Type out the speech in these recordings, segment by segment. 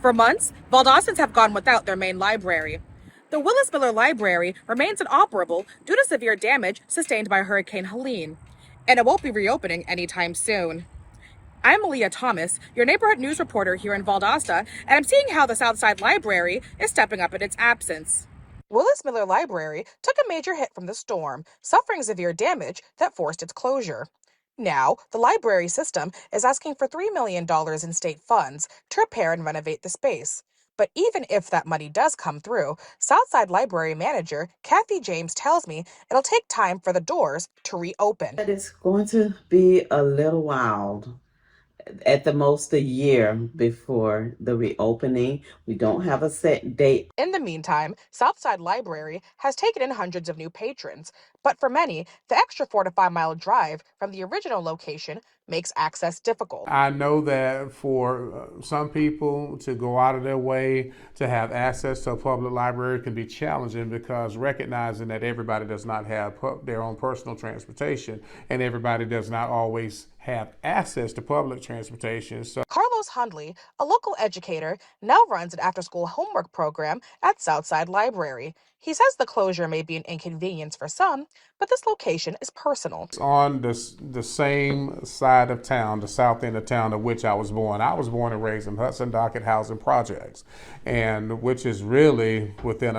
For months, Valdostans have gone without their main library. The Willis Miller Library remains inoperable due to severe damage sustained by Hurricane Helene, and it won't be reopening anytime soon. I'm Aaliyah Thomas, your neighborhood news reporter here in Valdosta, and I'm seeing how the Southside Library is stepping up in its absence. Willis Miller Library took a major hit from the storm, suffering severe damage that forced its closure. Now, the library system is asking for $3 million in state funds to repair and renovate the space. But even if that money does come through, Southside Library manager Kathy James tells me it'll take time for the doors to reopen. It's going to be a little while, at the most a year before the reopening. We don't have a set date. In the meantime, Southside Library has taken in hundreds of new patrons, but for many, the extra 4 to 5 mile drive from the original location makes access difficult. I know that for some people to go out of their way to have access to a public library can be challenging, because recognizing that everybody does not have their own personal transportation and everybody does not always have access to public transportation. So Carlos Hundley, a local educator, now runs an after-school homework program at Southside Library. He says the closure may be an inconvenience for some, but this location is personal. it's on the same side of town, the south end of town of which I was born. I was born and raised in Hudson Docket Housing Projects, and which is really within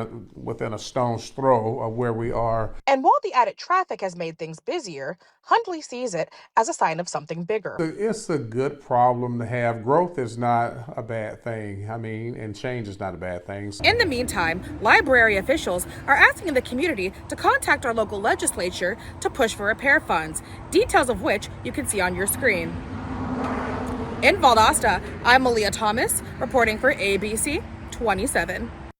a stone's throw of where we are. And while the added traffic has made things busier, Hundley sees it as a sign of something bigger. It's a good problem to have. Growth is not a bad thing. I mean, and change is not a bad thing. In the meantime, library officials are asking the community to contact our local legislature to push for repair funds, details of which you can see on your screen. In Valdosta, I'm Aaliyah Thomas, reporting for ABC 27.